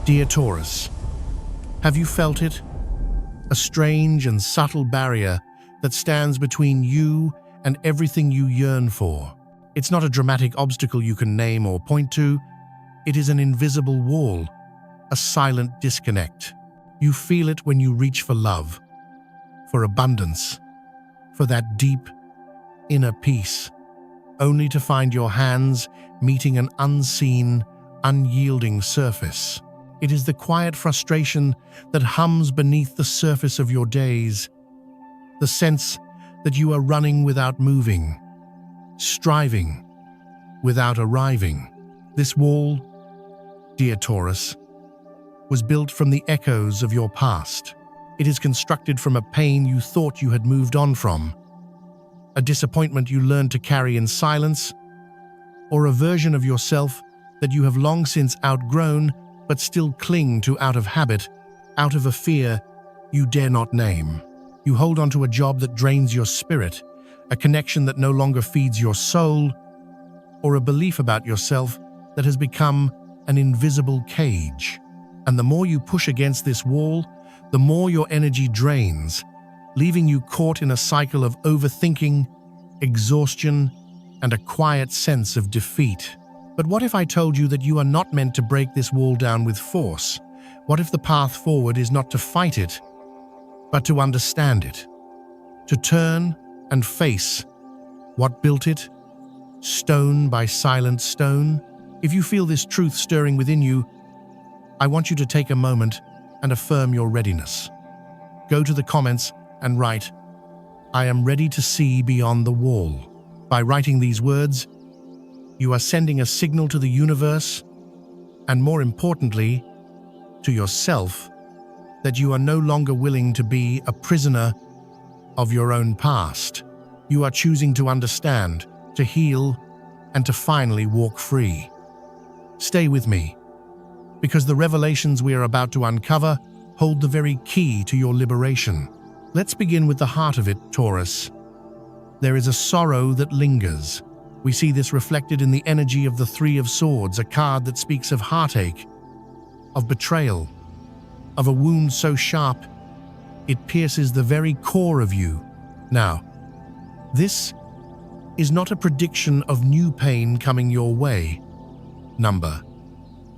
Dear Taurus, have you felt it? A strange and subtle barrier that stands between you and everything you yearn for. It's not a dramatic obstacle you can name or point to. It is an invisible wall, a silent disconnect. You feel it when you reach for love, for abundance, for that deep, inner peace, only to find your hands meeting an unseen, unyielding surface. It is the quiet frustration that hums beneath the surface of your days, the sense that you are running without moving, striving without arriving. This wall, dear Taurus, was built from the echoes of your past. It is constructed from a pain you thought you had moved on from, a disappointment you learned to carry in silence, or a version of yourself that you have long since outgrown but still cling to out of habit, out of a fear you dare not name. You hold on to a job that drains your spirit, a connection that no longer feeds your soul, or a belief about yourself that has become an invisible cage. And the more you push against this wall, the more your energy drains, leaving you caught in a cycle of overthinking, exhaustion, and a quiet sense of defeat. But what if I told you that you are not meant to break this wall down with force? What if the path forward is not to fight it, but to understand it, to turn and face what built it, stone by silent stone? If you feel this truth stirring within you, I want you to take a moment and affirm your readiness. Go to the comments and write, "I am ready to see beyond the wall." By writing these words, you are sending a signal to the universe, and more importantly, to yourself, that you are no longer willing to be a prisoner of your own past. You are choosing to understand, to heal, and to finally walk free. Stay with me, because the revelations we are about to uncover hold the very key to your liberation. Let's begin with the heart of it, Taurus. There is a sorrow that lingers. We see this reflected in the energy of the Three of Swords, a card that speaks of heartache, of betrayal, of a wound so sharp it pierces the very core of you. Now, this is not a prediction of new pain coming your way.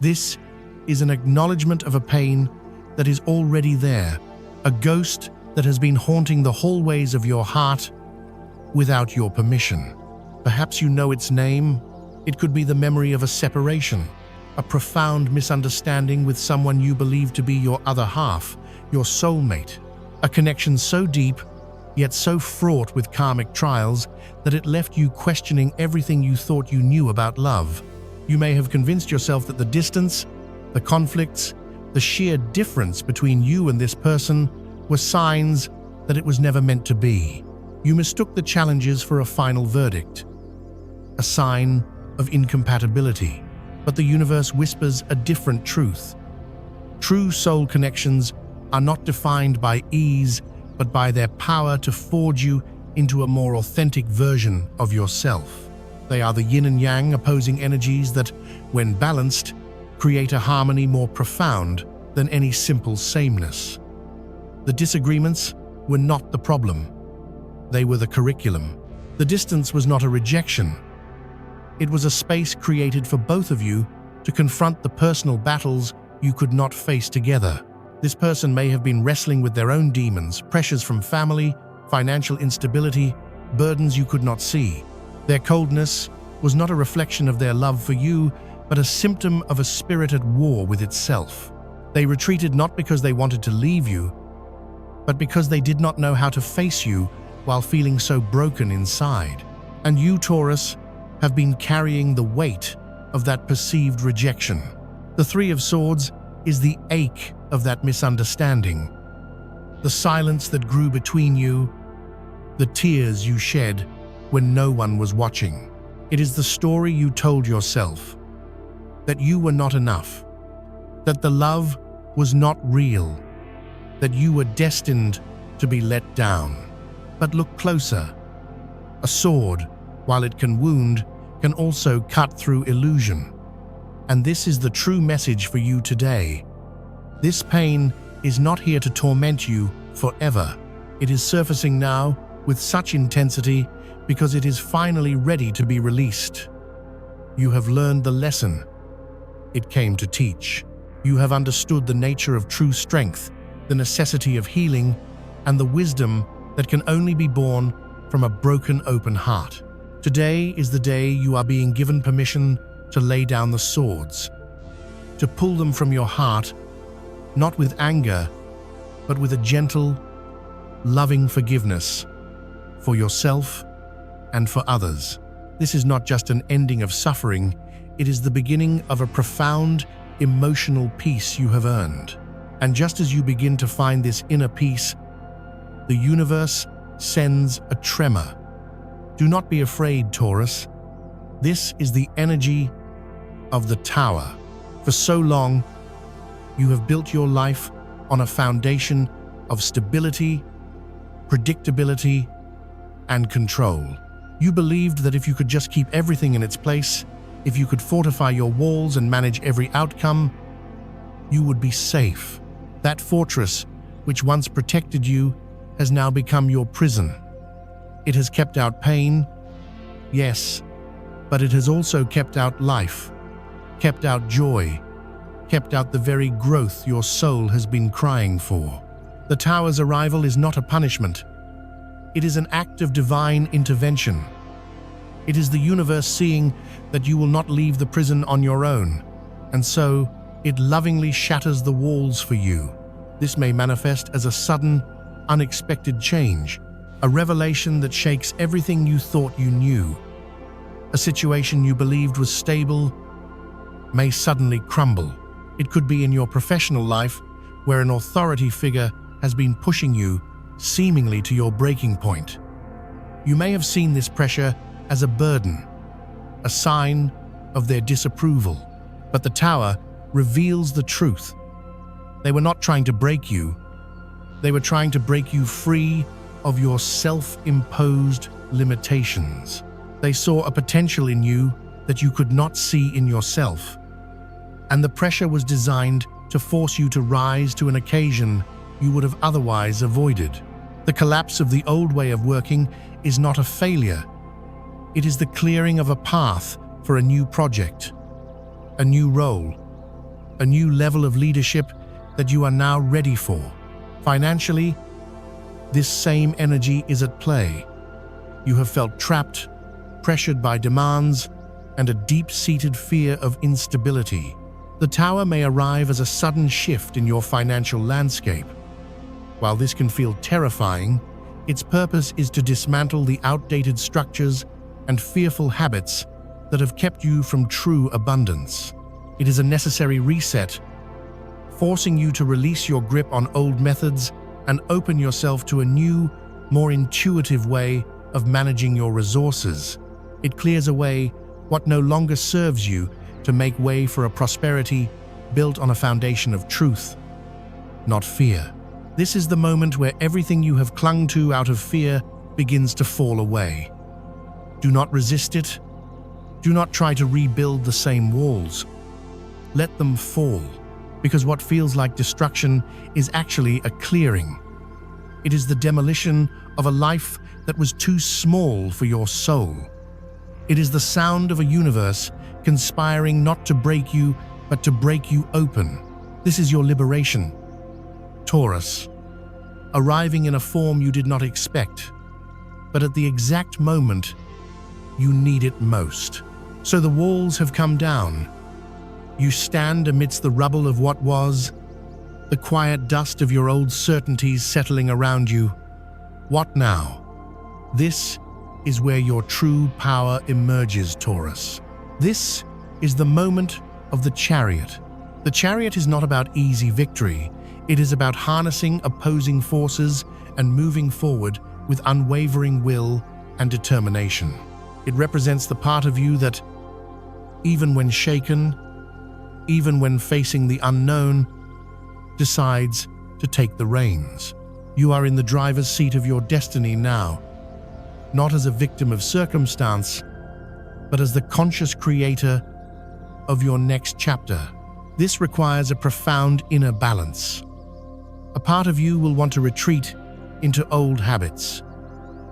This is an acknowledgement of a pain that is already there, a ghost that has been haunting the hallways of your heart without your permission. Perhaps you know its name. It could be the memory of a separation, a profound misunderstanding with someone you believe to be your other half, your soulmate, a connection so deep, yet so fraught with karmic trials that it left you questioning everything you thought you knew about love. You may have convinced yourself that the distance, the conflicts, the sheer difference between you and this person were signs that it was never meant to be. You mistook the challenges for a final verdict, a sign of incompatibility. But the universe whispers a different truth. True soul connections are not defined by ease, but by their power to forge you into a more authentic version of yourself. They are the yin and yang opposing energies that, when balanced, create a harmony more profound than any simple sameness. The disagreements were not the problem. They were the curriculum. The distance was not a rejection. It was a space created for both of you to confront the personal battles you could not face together. This person may have been wrestling with their own demons, pressures from family, financial instability, burdens you could not see. Their coldness was not a reflection of their love for you, but a symptom of a spirit at war with itself. They retreated not because they wanted to leave you, but because they did not know how to face you while feeling so broken inside. And you, Taurus, have been carrying the weight of that perceived rejection. The Three of Swords is the ache of that misunderstanding, the silence that grew between you, the tears you shed when no one was watching. It is the story you told yourself, that you were not enough, that the love was not real, that you were destined to be let down. But look closer. A sword, while it can wound, can also cut through illusion. And this is the true message for you today. This pain is not here to torment you forever. It is surfacing now with such intensity because it is finally ready to be released. You have learned the lesson it came to teach. You have understood the nature of true strength, the necessity of healing, and the wisdom that can only be born from a broken, open heart. Today is the day you are being given permission to lay down the swords, to pull them from your heart, not with anger, but with a gentle, loving forgiveness for yourself and for others. This is not just an ending of suffering, it is the beginning of a profound emotional peace you have earned. And just as you begin to find this inner peace, the universe sends a tremor. Do not be afraid, Taurus. This is the energy of the Tower. For so long, you have built your life on a foundation of stability, predictability, and control. You believed that if you could just keep everything in its place, if you could fortify your walls and manage every outcome, you would be safe. That fortress, which once protected you, has now become your prison. It has kept out pain, yes, but it has also kept out life, kept out joy, kept out the very growth your soul has been crying for. The Tower's arrival is not a punishment. It is an act of divine intervention. It is the universe seeing that you will not leave the prison on your own, and so it lovingly shatters the walls for you. This may manifest as a sudden, unexpected change, a revelation that shakes everything you thought you knew. A situation you believed was stable may suddenly crumble. It could be in your professional life, where an authority figure has been pushing you, seemingly to your breaking point. You may have seen this pressure as a burden, a sign of their disapproval. But the Tower reveals the truth. They were not trying to break you. They were trying to break you free of your self-imposed limitations. They saw a potential in you that you could not see in yourself. And the pressure was designed to force you to rise to an occasion you would have otherwise avoided. The collapse of the old way of working is not a failure. It is the clearing of a path for a new project, a new role, a new level of leadership that you are now ready for. Financially, this same energy is at play. You have felt trapped, pressured by demands, and a deep-seated fear of instability. The Tower may arrive as a sudden shift in your financial landscape. While this can feel terrifying, its purpose is to dismantle the outdated structures and fearful habits that have kept you from true abundance. It is a necessary reset, forcing you to release your grip on old methods and open yourself to a new, more intuitive way of managing your resources. It clears away what no longer serves you to make way for a prosperity built on a foundation of truth, not fear. This is the moment where everything you have clung to out of fear begins to fall away. Do not resist it. Do not try to rebuild the same walls. Let them fall, because what feels like destruction is actually a clearing. It is the demolition of a life that was too small for your soul. It is the sound of a universe conspiring not to break you, but to break you open. This is your liberation, Taurus, arriving in a form you did not expect, but at the exact moment you need it most. So the walls have come down. You stand amidst the rubble of what was, the quiet dust of your old certainties settling around you. What now? This is where your true power emerges, Taurus. This is the moment of the Chariot. The Chariot is not about easy victory. It is about harnessing opposing forces and moving forward with unwavering will and determination. It represents the part of you that, even when shaken, even when facing the unknown, decides to take the reins. You are in the driver's seat of your destiny now, not as a victim of circumstance, but as the conscious creator of your next chapter. This requires a profound inner balance. A part of you will want to retreat into old habits,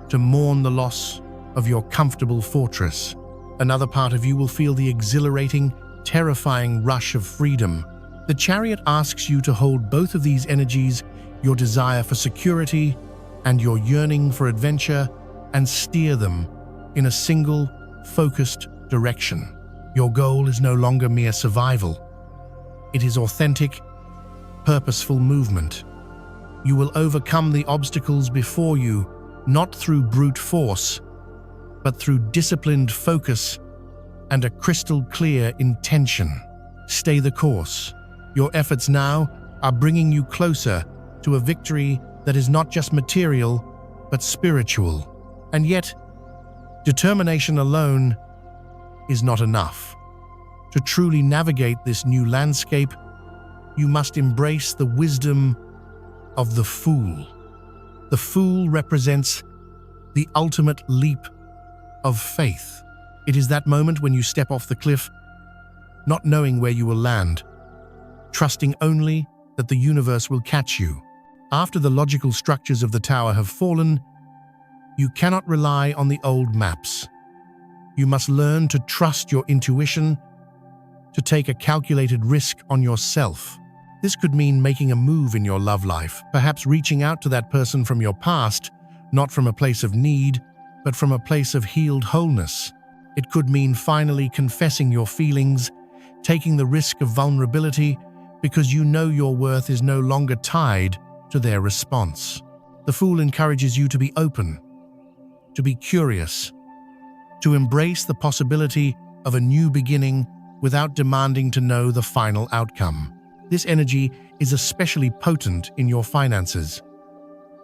to mourn the loss of your comfortable fortress. Another part of you will feel the exhilarating, terrifying rush of freedom. The Chariot asks you to hold both of these energies, your desire for security and your yearning for adventure, and steer them in a single, focused direction. Your goal is no longer mere survival. It is authentic, purposeful movement. You will overcome the obstacles before you, not through brute force, but through disciplined focus and a crystal-clear intention. Stay the course. Your efforts now are bringing you closer to a victory that is not just material, but spiritual. And yet, determination alone is not enough. To truly navigate this new landscape, you must embrace the wisdom of the Fool. The Fool represents the ultimate leap of faith. It is that moment when you step off the cliff, not knowing where you will land, trusting only that the universe will catch you. After the logical structures of the tower have fallen, you cannot rely on the old maps. You must learn to trust your intuition, to take a calculated risk on yourself. This could mean making a move in your love life, perhaps reaching out to that person from your past, not from a place of need, but from a place of healed wholeness. It could mean finally confessing your feelings, taking the risk of vulnerability, because you know your worth is no longer tied to their response. The Fool encourages you to be open, to be curious, to embrace the possibility of a new beginning without demanding to know the final outcome. This energy is especially potent in your finances.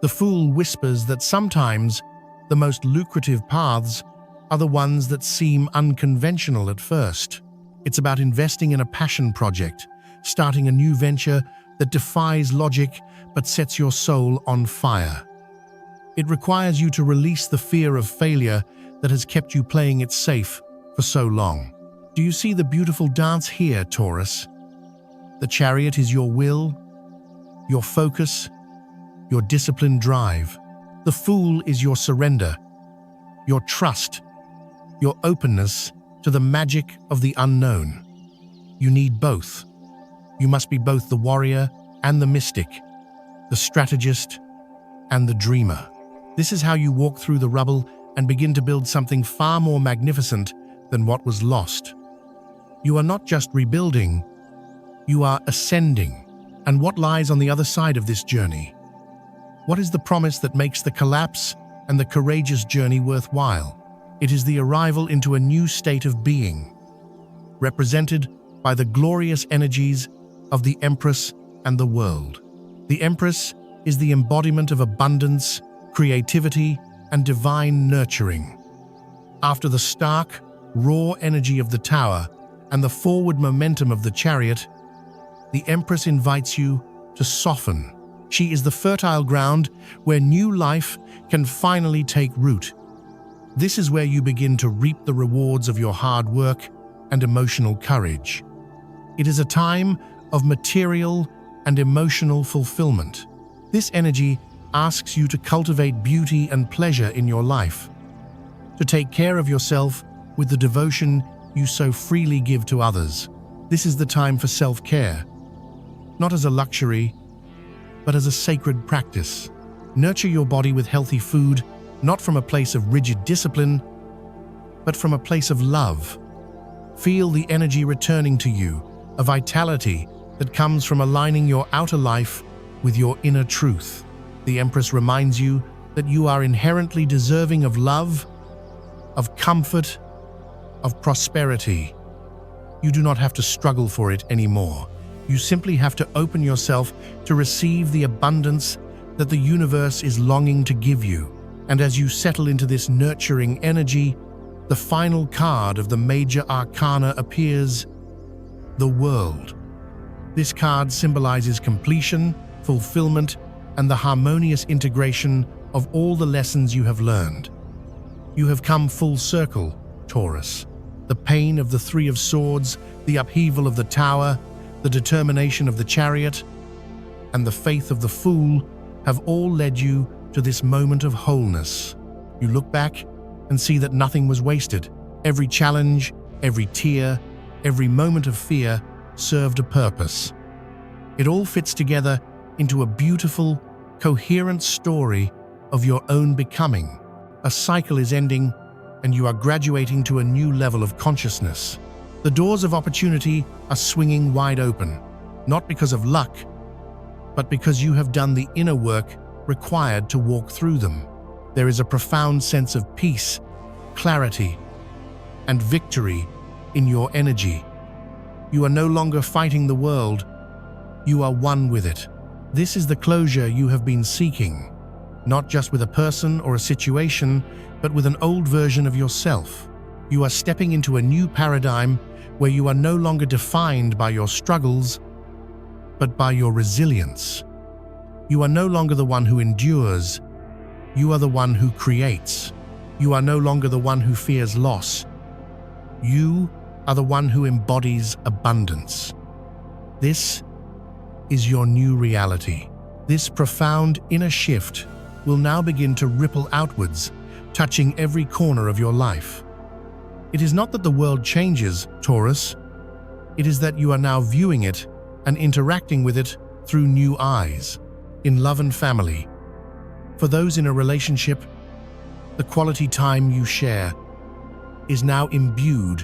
The Fool whispers that sometimes the most lucrative paths are the ones that seem unconventional at first. It's about investing in a passion project, starting a new venture that defies logic but sets your soul on fire. It requires you to release the fear of failure that has kept you playing it safe for so long. Do you see the beautiful dance here, Taurus? The Chariot is your will, your focus, your disciplined drive. The Fool is your surrender, your trust, your openness to the magic of the unknown. You need both. You must be both the warrior and the mystic, the strategist and the dreamer. This is how you walk through the rubble and begin to build something far more magnificent than what was lost. You are not just rebuilding, you are ascending. And what lies on the other side of this journey? What is the promise that makes the collapse and the courageous journey worthwhile? It is the arrival into a new state of being, represented by the glorious energies of the Empress and the world. The Empress is the embodiment of abundance, creativity, and divine nurturing. After the stark, raw energy of the tower and the forward momentum of the Chariot, the Empress invites you to soften. She is the fertile ground where new life can finally take root. This is where you begin to reap the rewards of your hard work and emotional courage. It is a time of material and emotional fulfillment. This energy asks you to cultivate beauty and pleasure in your life, to take care of yourself with the devotion you so freely give to others. This is the time for self-care, not as a luxury, but as a sacred practice. Nurture your body with healthy food, not from a place of rigid discipline, but from a place of love. Feel the energy returning to you, a vitality that comes from aligning your outer life with your inner truth. The Empress reminds you that you are inherently deserving of love, of comfort, of prosperity. You do not have to struggle for it anymore. You simply have to open yourself to receive the abundance that the universe is longing to give you. And as you settle into this nurturing energy, the final card of the major arcana appears, the World. This card symbolizes completion, fulfillment, and the harmonious integration of all the lessons you have learned. You have come full circle, Taurus. The pain of the Three of Swords, the upheaval of the Tower, the The determination of the chariot and the faith of the fool have all led you to this moment of wholeness. You look back and see that nothing was wasted. Every challenge, every tear, every moment of fear served a purpose. It all fits together into a beautiful, coherent story of your own becoming. A cycle is ending, and you are graduating to a new level of consciousness. The doors of opportunity are swinging wide open, not because of luck, but because you have done the inner work required to walk through them. There is a profound sense of peace, clarity, and victory in your energy. You are no longer fighting the world, you are one with it. This is the closure you have been seeking, not just with a person or a situation, but with an old version of yourself. You are stepping into a new paradigm where you are no longer defined by your struggles, but by your resilience. You are no longer the one who endures, you are the one who creates. You are no longer the one who fears loss. You are the one who embodies abundance. This is your new reality. This profound inner shift will now begin to ripple outwards, touching every corner of your life. It is not that the world changes, Taurus. It is that you are now viewing it and interacting with it through new eyes. In love and family, for those in a relationship, the quality time you share is now imbued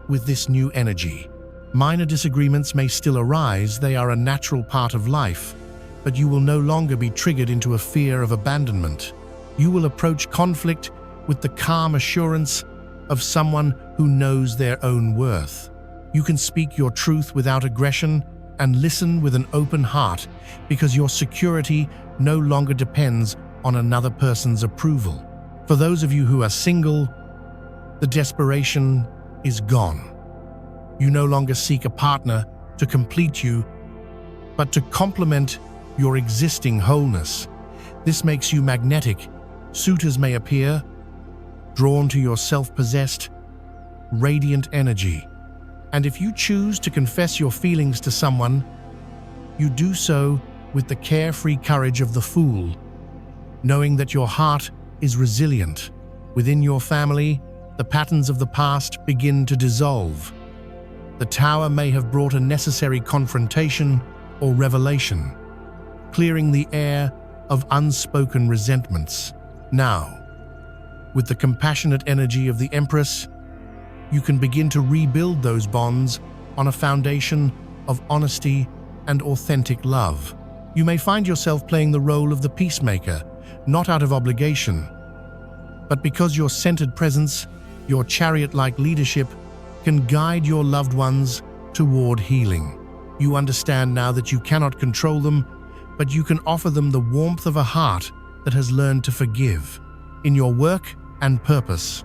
with this new energy. Minor disagreements may still arise, they are a natural part of life, but you will no longer be triggered into a fear of abandonment. You will approach conflict with the calm assurance of someone who knows their own worth. You can speak your truth without aggression and listen with an open heart because your security no longer depends on another person's approval. For those of you who are single, the desperation is gone. You no longer seek a partner to complete you, but to complement your existing wholeness. This makes you magnetic. Suitors may appear, drawn to your self-possessed, radiant energy. And if you choose to confess your feelings to someone, you do so with the carefree courage of the fool, knowing that your heart is resilient. Within your family, the patterns of the past begin to dissolve. The tower may have brought a necessary confrontation or revelation, clearing the air of unspoken resentments. Now, with the compassionate energy of the Empress, you can begin to rebuild those bonds on a foundation of honesty and authentic love. You may find yourself playing the role of the peacemaker, not out of obligation, but because your centered presence, your chariot-like leadership, can guide your loved ones toward healing. You understand now that you cannot control them, but you can offer them the warmth of a heart that has learned to forgive. In your work and purpose,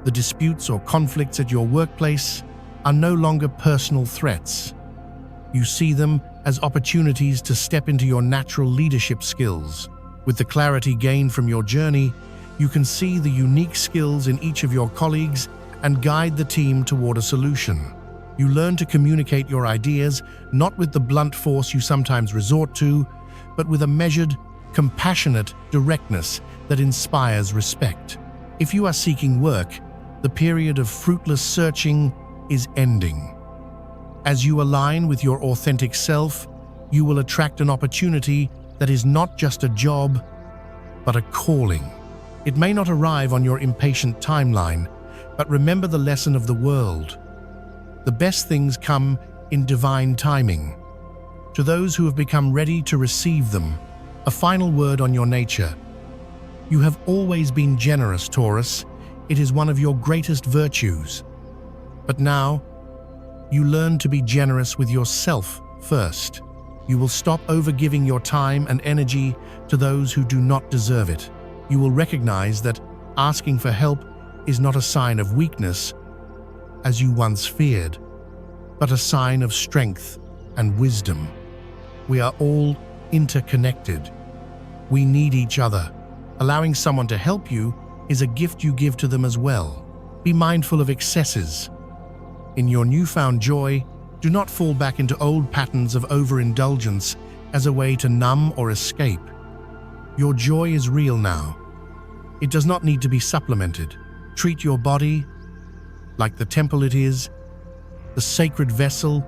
the disputes or conflicts at your workplace are no longer personal threats. You see them as opportunities to step into your natural leadership skills. With the clarity gained from your journey, you can see the unique skills in each of your colleagues and guide the team toward a solution. You learn to communicate your ideas not with the blunt force you sometimes resort to, but with a measured, compassionate directness that inspires respect. If you are seeking work, the period of fruitless searching is ending. As you align with your authentic self, you will attract an opportunity that is not just a job, but a calling. It may not arrive on your impatient timeline, but remember the lesson of the world. The best things come in divine timing. To those who have become ready to receive them, a final word on your nature. You have always been generous, Taurus. It is one of your greatest virtues. But now, you learn to be generous with yourself first. You will stop overgiving your time and energy to those who do not deserve it. You will recognize that asking for help is not a sign of weakness, as you once feared, but a sign of strength and wisdom. We are all interconnected. We need each other. Allowing someone to help you is a gift you give to them as well. Be mindful of excesses. In your newfound joy, Do not fall back into old patterns of overindulgence as a way to numb or escape. Your joy is real now. It does not need to be supplemented. Treat your body like the temple it is, the sacred vessel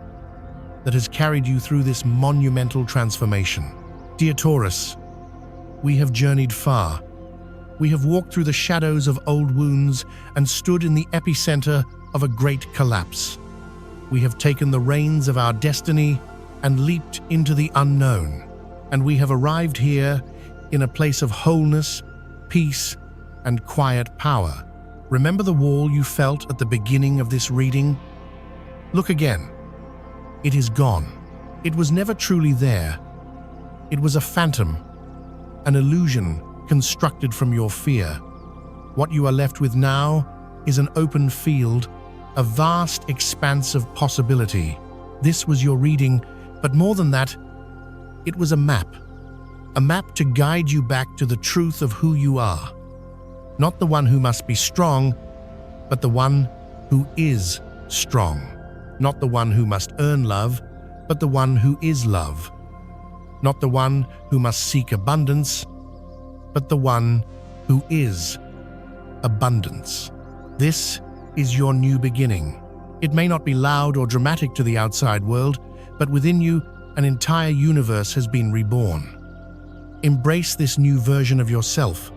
that has carried you through this monumental transformation. Dear Taurus, we have journeyed far. We have walked through the shadows of old wounds and stood in the epicenter of a great collapse. We have taken the reins of our destiny and leaped into the unknown. And we have arrived here in a place of wholeness, peace, and quiet power. Remember the wall you felt at the beginning of this reading? Look again. It is gone. It was never truly there. It was a phantom, an illusion constructed from your fear. What you are left with now is an open field, a vast expanse of possibility. This was your reading, but more than that, it was a map to guide you back to the truth of who you are. Not the one who must be strong, but the one who is strong. Not the one who must earn love, but the one who is love. Not the one who must seek abundance, but the one who is abundance. This is your new beginning. It may not be loud or dramatic to the outside world, but within you, an entire universe has been reborn. Embrace this new version of yourself.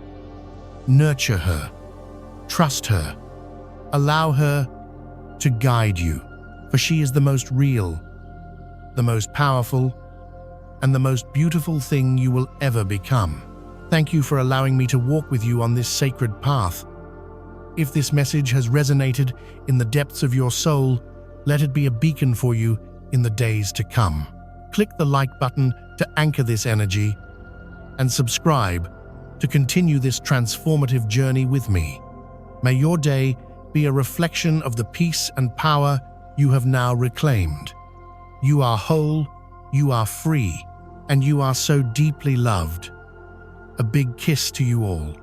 Nurture her. Trust her. Allow her to guide you, for she is the most real, the most powerful, and the most beautiful thing you will ever become. Thank you for allowing me to walk with you on this sacred path. If this message has resonated in the depths of your soul, let it be a beacon for you in the days to come. Click the like button to anchor this energy and subscribe to continue this transformative journey with me. May your day be a reflection of the peace and power you have now reclaimed. You are whole, you are free, and you are so deeply loved. A big kiss to you all.